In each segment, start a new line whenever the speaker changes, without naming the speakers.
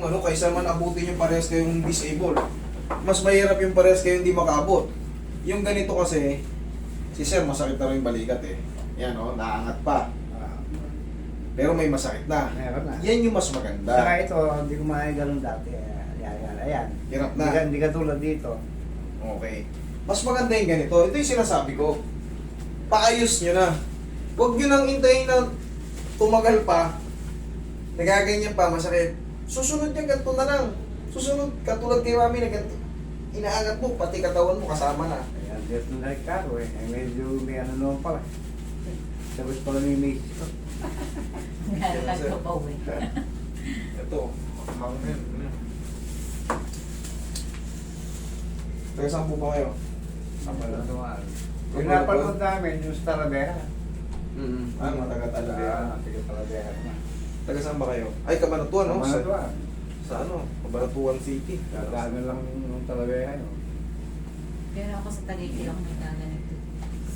ano, kaysa man abutin yung parehas kayong disabled. Mas mahirap yung parehas kayo hindi makaabot. Yung ganito kasi, si sir masakit na rin yung balikat eh. Yan o, naangat pa. Pero may masakit na.
Meron na.
Yan yung mas maganda.
Saka ito, hindi ko ganun dati. Ayan.
Hirap na.
Hindi ka tulad dito.
Okay. Mas maganda yung ganito. Ito yung sinasabi ko. Paayos nyo na. Huwag nyo nang intayin na tumagal pa. Nagaganyan pa, masakit. Susunod yan, ganito na lang. Susunod, katulad kay mami na ganito. Inaangat mo, pati katawan mo kasama na.
Ayan, dito na nagkaro eh. Medyo may ano naman pala. Tapos pala may misis ko.
Nagkakaw pa uwi.
Ito, makakangin. Taga saan po ba kayo?
Yung napanood namin, yung Staradera.
Matagat Talavera.
Sige, Staradera na.
Taga saan ba kayo? Ay, Cabanatuan, no?
Kabanatuan.
Sa ano? Cabanatuan City.
Dadaan lang yung Talavera yun.
Pero ako sa Tagaytay ako nagkaganito.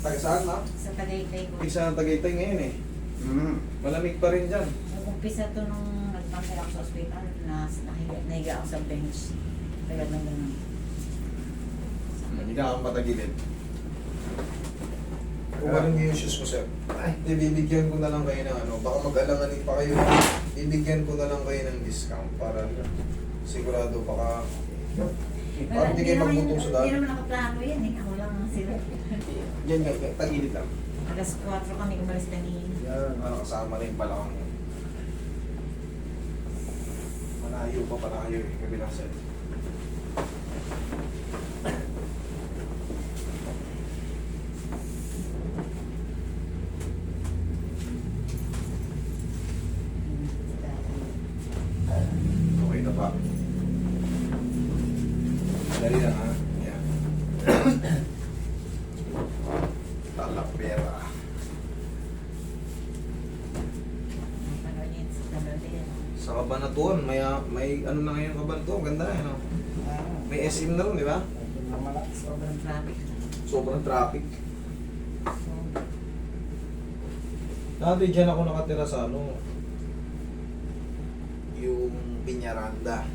Taga saan, ma?
Sa Tagaytay ko.
Isa ng Tagaytay ngayon eh. Malamig pa rin dyan.
Nag-umpisa to nung nagpapay ako sa ospital na nahiga ako sa bench. Kaya lang ganun.
Hindi ka kang patagilid. Kung anong yung shoes mo, sir? Ibibigyan ko na lang kayo ng ano. Baka mag-alanganin pa kayo. Ibigyan ko na lang kayo ng discount para sigurado baka hindi kayo magbuntong sa
Hindi
daan.
naman nakaplano yan eh. Ako lang ang sila.
Yan, tagilid lang.
Alas 4 kami umalis kanina.
Ano, kasama na yung balakang yun. Malayo pa, palayo eh. Kabilang set. Okay na pa. Dali lang ha. Yan. Talapera.
Panood yun sa Tagaytay.
Sa Cabanatuan, may ano na ngayon Cabanatuan, ganda na no? May SM na rin, di ba?
Sobrang traffic.
Sobrang traffic.
So,
Dati dyan ako nakatira sa ano, yung Piñaranda.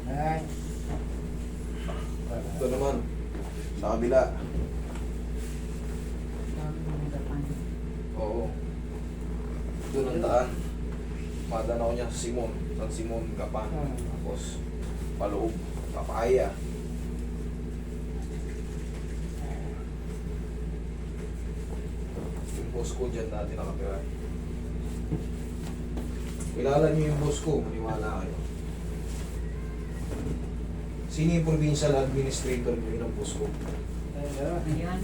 Ito naman, sa kabila. Oo. Doon ang daan. Madaan ako niya sa Simon. San Simon, Gapan. Tapos, paloob. Papaya. Yung boss ko dyan dati nakatira. Kilala niyo yung boss ko, maniwala kayo. Sino yung provincial administrator niyo, yun ang boss ko?
ayun.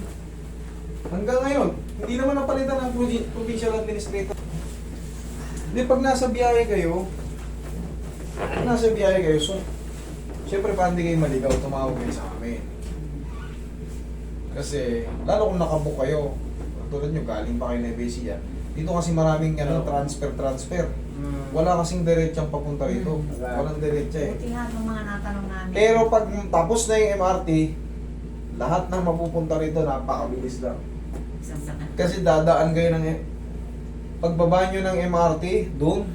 Hanggang ngayon, hindi naman napalitan ng provincial administrator. Hindi, pag nasa biyahe kayo, so, siyempre pa hindi kayo maligaw, tumawag kayo sa amin. Kasi, lalo kung nakabook kayo, tulad nyo, galing pa kayo na Besia, dito kasi maraming transfer. Wala kasing diretsang papunta rito. Walang diretsa eh.
Buti nga itong mga natanong namin.
Pero pag tapos na yung MRT, lahat ng mapupunta rito, napakabilis lang.
Isang sakit.
Kasi dadaan kayo ng pagbaba nyo ng MRT, doon,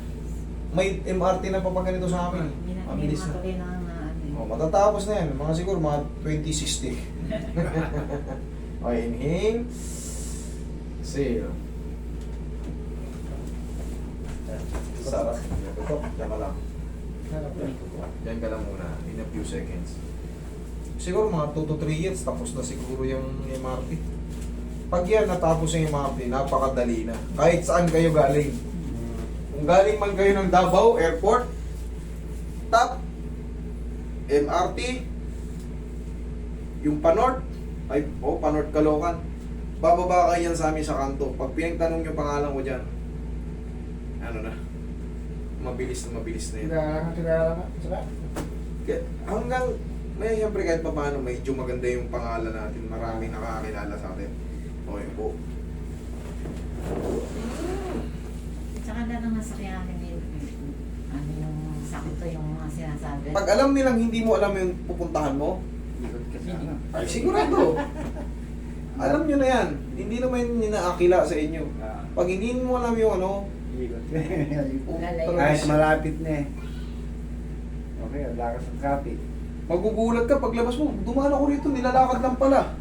may MRT na papaganito sa amin. Mabilis na.
Matuloy na ang ano.
Oh, matatapos na yan. Mga siguro, mga 2060. Okay, inhale. Exhale. Sarap. Ito, diyan ka lang. Diyan ka lang muna, in a few seconds. Siguro mga 2 to 3 years, tapos na siguro yung MRT. Pag yan natapos yung MRT, napakadali na. Kahit saan kayo galing. Kung galing man kayo ng Davao Airport, top, MRT, yung Panort, Panort Caloocan, bababa kayo yan sa amin sa kanto. Pag pinagtanong yung pangalan ko dyan, ano na, mabilis na yun. Hanggang, may siyempre kahit pa paano, medyo maganda yung pangalan natin. Maraming nakakakilala sa atin. Okay po.
Tsaka na nang nasakyanin yun. Ano yung sakto yung mga sinasabi.
Pag alam nilang hindi mo alam yung pupuntahan mo, ay sigurado. Alam nyo na yan. Hindi naman ninaakila sa inyo. Pag hindi mo alam yung ano,
Kahit malapit na eh. Kaya, lakas ng kapi.
Magugulat ka paglabas mo, dumaan ako rito, nilalakad lang pala.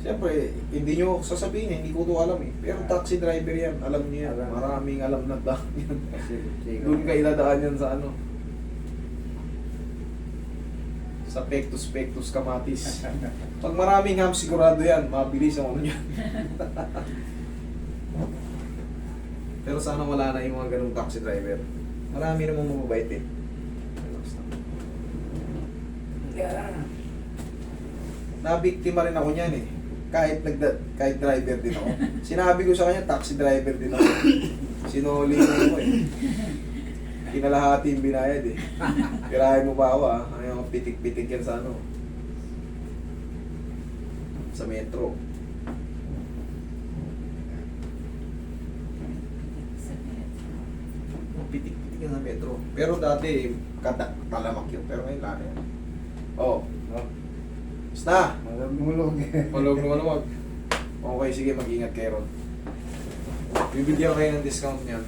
Siyempre, hindi nyo sasabihin, hindi ko to alam eh. Pero taxi driver yan, alam niyo yan.
Alam.
Maraming alam na daan yan.
Kasi,
Doon ka iladaan yan sa ano. Sa Pectus Kamatis. Pag maraming ham, sigurado yan. Mabilis ang ano yan. Pero sana wala na yung mga ganung taxi driver. Marami namang mababait eh. Relax lang. Nabiktima rin ako niyan eh. Kahit driver din ako. Sinabi ko sa kanya, taxi driver din ako. Sinuli mo ako eh. Kinalahati yung binayad eh. Kirahin mo pa ako ah. Ayaw pitik-pitik yan sa ano. Sa metro. Pitik-pitik yan sa metro. Pero dati, talamak yun. Pero ngayon lana yan. Oh.
Oh,
Basta!
mulog eh.
Malog na maluwag. Okay, sige, mag-ingat kayo ron. Bibigyan kayo ng discount niyan.